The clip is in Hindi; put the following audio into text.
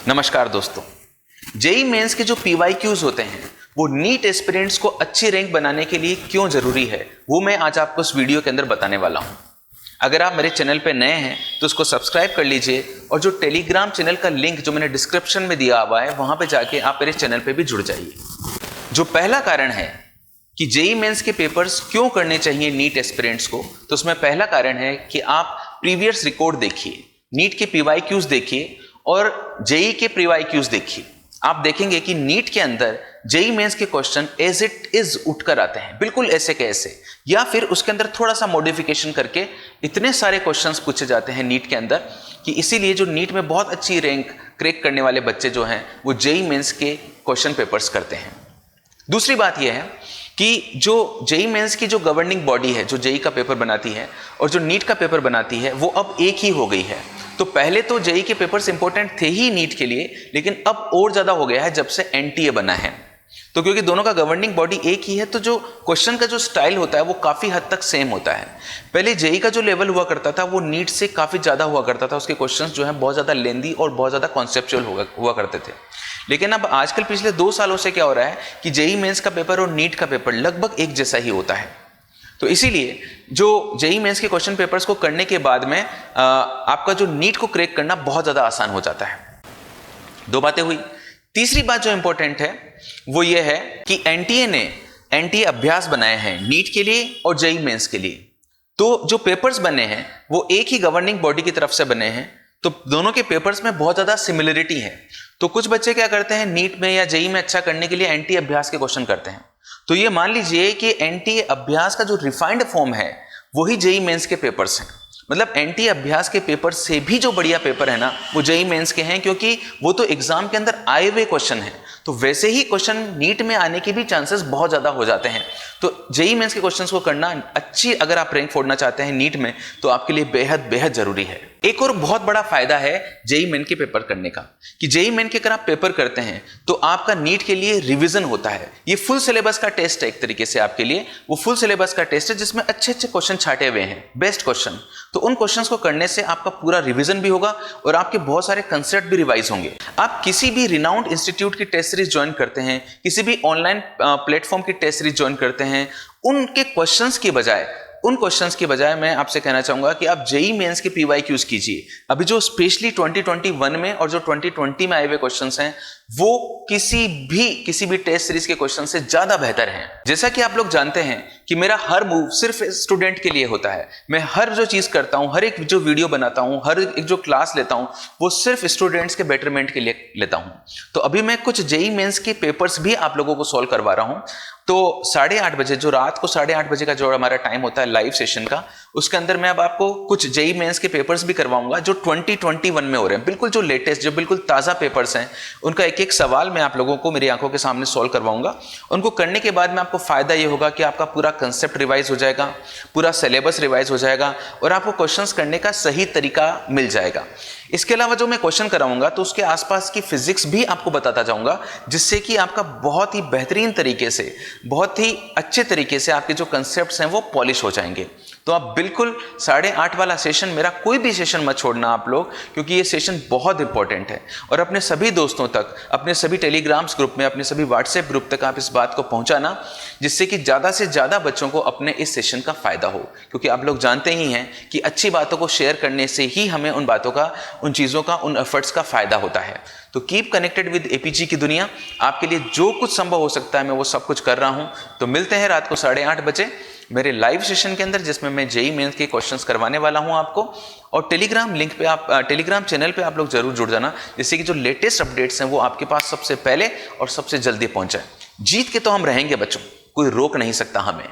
नमस्कार दोस्तों। जेईई मेंस के जो पीवाईक्यूज होते हैं वो नीट एस्पिरेंट्स को अच्छी रैंक बनाने के लिए क्यों जरूरी है वो मैं आज आपको इस वीडियो के अंदर बताने वाला हूं। अगर आप मेरे चैनल पे नए हैं तो उसको सब्सक्राइब कर लीजिए और जो टेलीग्राम चैनल का लिंक जो मैंने डिस्क्रिप्शन में दिया हुआ है वहां पे जाके आप मेरे चैनल पे भी जुड़ जाइए। जो पहला कारण है कि जेईई मेंस के पेपर्स क्यों करने चाहिए नीट एस्पिरेंट्स को, तो उसमें पहला कारण है कि आप प्रीवियस रिकॉर्ड देखिए, नीट के पीवाईक्यूज देखिए और जेईई के पीवाईक्यूज देखिए। आप देखेंगे कि नीट के अंदर जेईई मेंस के क्वेश्चन एज इट इज उठकर आते हैं, बिल्कुल ऐसे के ऐसे, या फिर उसके अंदर थोड़ा सा मॉडिफिकेशन करके इतने सारे क्वेश्चंस पूछे जाते हैं नीट के अंदर कि इसीलिए जो नीट में बहुत अच्छी रैंक क्रैक करने वाले बच्चे जो हैं वो जेईई मेंस के क्वेश्चन पेपर्स करते हैं। दूसरी बात यह है कि जो जेईई मेंस की जो गवर्निंग बॉडी है, जो जेईई का पेपर बनाती है और जो नीट का पेपर बनाती है, वो अब एक ही हो गई है। तो पहले तो जेईई के पेपर्स इंपॉर्टेंट थे ही नीट के लिए, लेकिन अब और ज्यादा हो गया है जब से एनटीए बना है। तो क्योंकि दोनों का गवर्निंग बॉडी एक ही है तो जो क्वेश्चन का जो स्टाइल होता है वो काफी हद तक सेम होता है। पहले जेईई का जो लेवल हुआ करता था वो नीट से काफी ज्यादा हुआ करता था, उसके क्वेश्चंस जो है बहुत ज्यादा लेंदी और बहुत ज्यादा कॉन्सेप्चुअल हुआ करते थे। लेकिन अब आजकल पिछले 2 सालों से क्या हो रहा है कि जेईई मेंस का पेपर और नीट का पेपर लगभग एक जैसा ही होता है। तो इसीलिए जो जेईई मेंस के क्वेश्चन पेपर्स को करने के बाद में आपका जो नीट को क्रैक करना बहुत ज्यादा आसान हो जाता है। 2 बातें हुई। तीसरी बात जो इंपॉर्टेंट है वो ये है कि एनटीए ने एनटीए अभ्यास बनाए हैं नीट के लिए और जेईई मेंस के लिए। तो जो पेपर्स बने हैं वो एक ही गवर्निंग बॉडी की तरफ से बने हैं, तो दोनों के पेपर्स में बहुत ज्यादा सिमिलरिटी है। तो कुछ बच्चे क्या करते हैं, नीट में या जेईई में अच्छा करने के लिए एनटीए अभ्यास के क्वेश्चन करते हैं। तो ये मान लीजिए कि एनटीए अभ्यास का जो रिफाइंड फॉर्म है वही जेईई मेंस के पेपर्स हैं। मतलब एनटीए अभ्यास के पेपर से भी जो बढ़िया पेपर है ना वो जेईई मेंस के हैं, क्योंकि वो तो एग्जाम के अंदर आए हुए क्वेश्चन है। तो वैसे ही क्वेश्चन नीट में आने के भी चांसेस बहुत ज्यादा हो जाते हैं। तो जेईई मेंस के क्वेश्चंस को करना अच्छी, अगर आप रैंक फोड़ना चाहते हैं नीट में तो आपके लिए बेहद बेहद जरूरी है। एक और बहुत बड़ा फायदा है जेईई मेन के पेपर करने का कि जेईई मेन के अगर आप पेपर करते हैं तो आपका नीट के लिए रिवीजन होता है। ये फुल सिलेबस का टेस्ट है, एक तरीके से आपके लिए वो फुल सिलेबस का टेस्ट है जिसमें अच्छे अच्छे क्वेश्चन छाटे हुए हैं, बेस्ट क्वेश्चन। तो उन क्वेश्चंस को करने से आपका पूरा रिवीजन भी होगा और आपके बहुत सारे कंसेप्ट भी रिवाइज होंगे। आप किसी भी रिनाउंड इंस्टीट्यूट की टेस्ट सीरीज ज्वाइन करते हैं, किसी भी ऑनलाइन प्लेटफॉर्म की टेस्ट सीरीज ज्वाइन करते हैं, उनके क्वेश्चंस की बजाय मैं आपसे कहना चाहूंगा कि आप जेईई मेंस के पीवाईक्यूज कीजिए। अभी जो स्पेशली 2021 में और जो 2020 में आए हुए क्वेश्चंस हैं वो किसी भी टेस्ट सीरीज के क्वेश्चन से ज्यादा बेहतर हैं। जैसा कि आप लोग जानते हैं कि मेरा हर मूव सिर्फ स्टूडेंट के लिए होता है। मैं हर जो चीज करता हूं, हर एक जो वीडियो बनाता हूं, हर एक जो क्लास लेता हूं, वो सिर्फ स्टूडेंट्स के बेटरमेंट के लिए लेता हूं। तो अभी मैं कुछ जेईई मेंस के पेपर्स भी आप लोगों को सॉल्व करवा रहा हूं। तो 8:30 बजे, जो रात को 8:30 बजे का जो हमारा टाइम होता है लाइव सेशन का, उसके अंदर मैं अब आपको कुछ जेईई मेंस के पेपर्स भी करवाऊंगा जो 2021 में हो रहे हैं, बिल्कुल जो लेटेस्ट, जो बिल्कुल ताजा पेपर्स हैं। उनका एक एक सवाल मैं आप लोगों को मेरी आंखों के सामने सॉल्व करवाऊंगा। उनको करने के बाद में आपको फायदा ये होगा कि आपका पूरा कंसेप्ट रिवाइज हो जाएगा, पूरा सिलेबस रिवाइज हो जाएगा और आपको क्वेश्चंस करने का सही तरीका मिल जाएगा। इसके अलावा जो मैं क्वेश्चन कराऊंगा तो उसके आसपास की फिजिक्स भी आपको बताता जाऊंगा, जिससे कि आपका बहुत ही बेहतरीन तरीके से, बहुत ही अच्छे तरीके से आपके जो कंसेप्ट्स हैं वो पॉलिश हो जाएंगे। तो आप बिल्कुल 8:30 वाला सेशन, मेरा कोई भी सेशन मत छोड़ना आप लोग, क्योंकि ये सेशन बहुत इंपॉर्टेंट है। और अपने सभी दोस्तों तक, अपने सभी टेलीग्राम्स ग्रुप में, अपने सभी व्हाट्सएप ग्रुप तक आप इस बात को पहुंचाना, जिससे कि ज्यादा से ज्यादा बच्चों को अपने इस सेशन का फायदा हो। क्योंकि आप लोग जानते ही हैं कि अच्छी बातों को शेयर करने से ही हमें उन बातों का, उन चीजों का, उन एफर्ट्स का फायदा होता है। तो कीप कनेक्टेड विद एपीजी की दुनिया। आपके लिए जो कुछ संभव हो सकता है मैं वो सब कुछ कर रहा हूं। तो मिलते हैं रात को 8:30 बजे मेरे लाइव सेशन के अंदर, जिसमें मैं जेईई मेंस के क्वेश्चंस करवाने वाला हूं आपको। और टेलीग्राम लिंक पे आप, टेलीग्राम चैनल पे आप लोग जरूर जुड़ जाना, जिससे कि जो लेटेस्ट अपडेट्स हैं वो आपके पास सबसे पहले और सबसे जल्दी पहुंचे। जीत के तो हम रहेंगे बच्चों, कोई रोक नहीं सकता हमें।